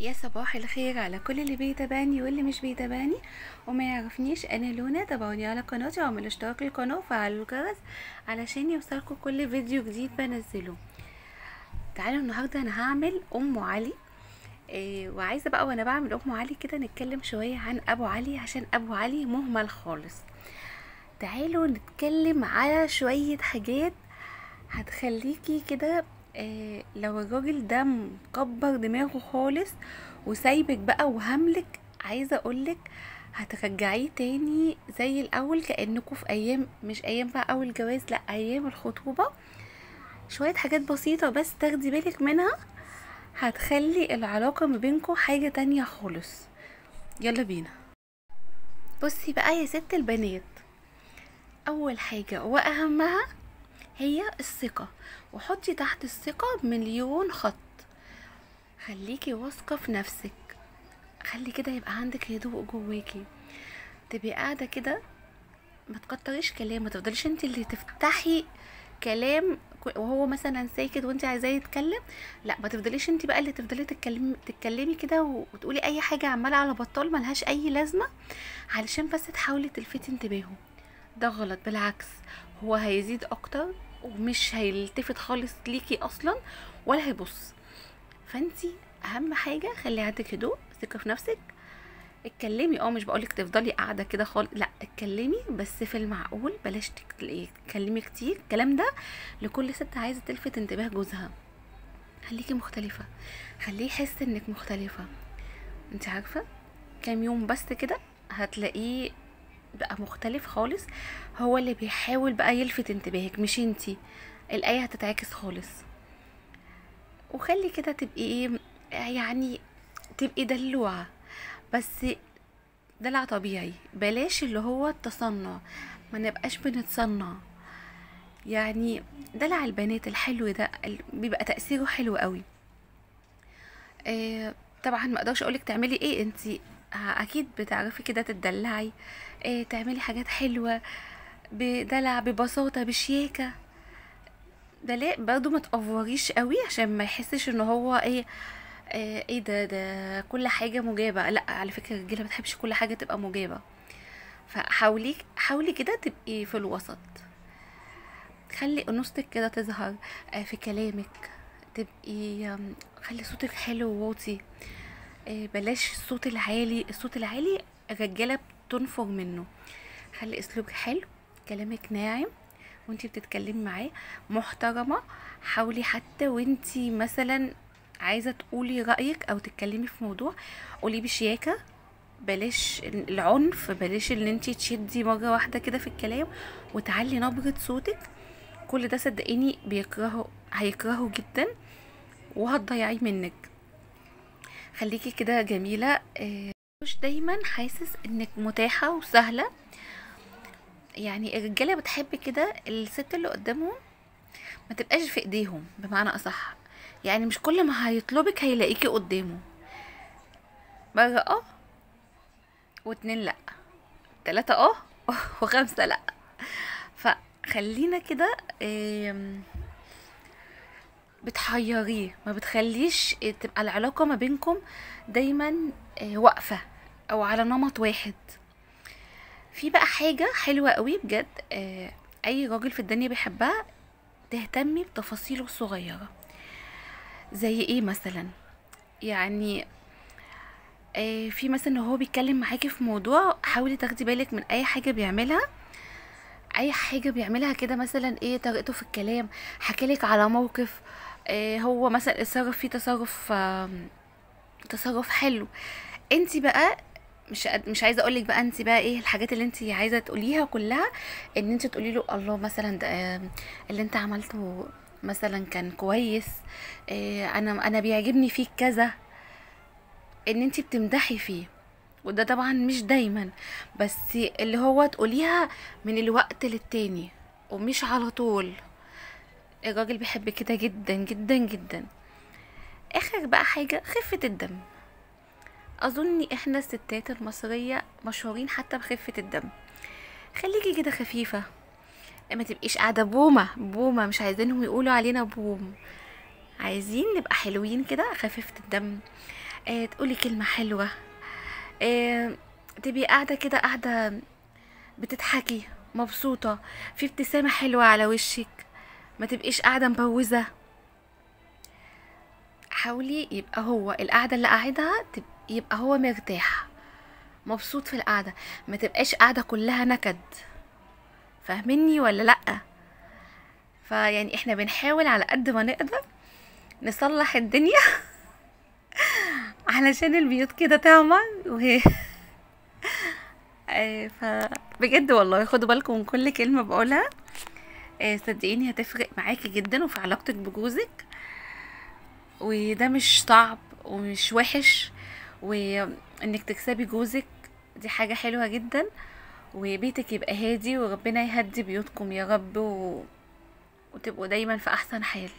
يا صباح الخير على كل اللي بيتابعني واللي مش بيتابعني وما يعرفنيش. انا لونا، تابعوني على قناتي واعملوا اشتراك للقناه وفعلوا الجرس علشان يوصلكوا كل فيديو جديد بنزله. تعالوا النهارده انا هعمل ام علي. وعايزه بقى وانا بعمل ام علي كده نتكلم شويه عن ابو علي عشان ابو علي مهمل خالص. تعالوا نتكلم على شويه حاجات هتخليكي كده. لو الراجل ده مكبر دماغه خالص وسايبك بقى وهملك، عايزه اقولك هترجعيه تاني زي الاول، كانكوا في ايام، مش ايام بقى اول جواز، لا ايام الخطوبه. شويه حاجات بسيطه بس تاخدي بالك منها هتخلي العلاقه ما بينكوا حاجه تانية خالص. يلا بينا. بصي بقى يا ست البنات، اول حاجه واهمها هي الثقة، وحطي تحت الثقة مليون خط. خليكي واثقة في نفسك، خلي كده يبقى عندك هدوء جواكي، تبقي قاعدة كده ما تكتريش كلام، ما تفضليش انت اللي تفتحي كلام وهو مثلا ساكت وانت عايزاه يتكلم. لا، ما تفضليش انت بقى اللي تفضلي تتكلمي كده وتقولي اي حاجة عمالة على بطال ملهاش اي لازمة علشان بس تحاولي تلفتي انتباهه. ده غلط، بالعكس هو هيزيد اكتر ومش هيلتفت خالص ليكي اصلا ولا هيبص. فانتي اهم حاجه خلي عندك هدوء، ثقه في نفسك. اتكلمي، مش بقولك تفضلي قاعده كده خالص، لا اتكلمي بس في المعقول، بلاش تتكلمي كتير. الكلام ده لكل ست عايزه تلفت انتباه جوزها. خليكي مختلفه، خليه يحس انك مختلفه. انت عارفه كام يوم بس كده هتلاقيه بقى مختلف خالص. هو اللي بيحاول بقى يلفت انتباهك مش انتي، الآية هتتعكس خالص. وخلي كده تبقي ايه، يعني تبقي دلوعة بس، دلع طبيعي، بلاش اللي هو التصنع، ما نبقاش بنتصنع. يعني دلع البنات الحلو ده بيبقى تأثيره حلو قوي. طبعا ما اقدرش اقولك تعملي ايه، انتي اكيد بتعرفي كده تدلعي، تعملي حاجات حلوة بدلع ببساطة بشياكة. ده ليه برضو ما تقفوريش قوي عشان ما يحسش ان هو ايه، ايه ده كل حاجة مجابة. لا، على فكرة الرجالة ما بتحبش كل حاجة تبقى مجابة. حاولي كده تبقي في الوسط، خلي انوثتك كده تظهر في كلامك، تبقي خلي صوتك حلو وواطي. بلاش الصوت العالي، الصوت العالي الرجالة بتنفر منه. خلي اسلوبك حلو، كلامك ناعم وانتي بتتكلمي معاه، محترمة. حاولي حتى وانتي مثلا عايزة تقولي رأيك او تتكلمي في موضوع، قولي بشياكة، بلاش العنف، بلاش ان انتي تشدي مرة واحدة كده في الكلام وتعلي نبرة صوتك. كل ده صدقيني هيكرهه جدا وهتضيعيه منك. خليكي كده جميلة، مش دايما حاسس انك متاحة وسهلة. يعني الرجالة بتحب كده الست اللي قدامهم ما تبقاش في ايديهم، بمعنى اصح يعني مش كل ما هيطلبك هيلاقيكي قدامه. مرة واتنين لا، تلاتة وخمسة لا. فخلينا كده، بتحيريه، ما بتخليش تبقى العلاقة ما بينكم دايما واقفة او على نمط واحد. في بقى حاجة حلوة قوي بجد، اي راجل في الدنيا بيحبها، تهتمي بتفاصيله الصغيرة. زي ايه مثلا؟ يعني في مثلا هو بيتكلم معاكي في موضوع، حاولي تاخدي بالك من اي حاجة بيعملها، اي حاجة بيعملها كده. مثلا ايه طريقته في الكلام، حكالك على موقف هو مثلا اتصرف فيه تصرف حلو. انت بقى مش عايزه اقولك بقى انت بقى ايه الحاجات اللي انت عايزه تقوليها كلها، ان انت تقولي له الله مثلا ده اللي انت عملته مثلا كان كويس، انا بيعجبني فيك كذا، ان انت بتمدحي فيه. وده طبعا مش دايما، بس اللي هو تقوليها من الوقت للتاني ومش على طول. الراجل بيحب كده جدا جدا جدا. اخر بقى حاجة خفة الدم. اظن احنا الستات المصرية مشهورين حتى بخفة الدم. خليكي كده خفيفة، ما تبقيش قاعدة بومة بومة، مش عايزينهم يقولوا علينا بوم، عايزين نبقى حلوين كده، خفيفة الدم. تقولي كلمة حلوة، آه تبقي قاعدة كده، قاعدة بتضحكي مبسوطة، في ابتسامة حلوة على وشك، ما تبقيش قاعدة مبوزة. حاولي يبقى هو القعدة اللي قاعدها يبقى هو مرتاح مبسوط في القعدة، ما تبقاش قاعدة كلها نكد. فاهميني ولا لأ؟ فيعني احنا بنحاول على قد ما نقدر نصلح الدنيا علشان البيوت كده تعمر وهي فبجد والله خدوا بالكم من كل كلمة بقولها. صدقيني هتفرق معاكي جدا وفي علاقتك بجوزك، وده مش صعب ومش وحش، وانك تكسبي جوزك دي حاجة حلوة جدا، وبيتك يبقى هادي، وربنا يهدي بيوتكم يا رب، وتبقوا دايما في احسن حال.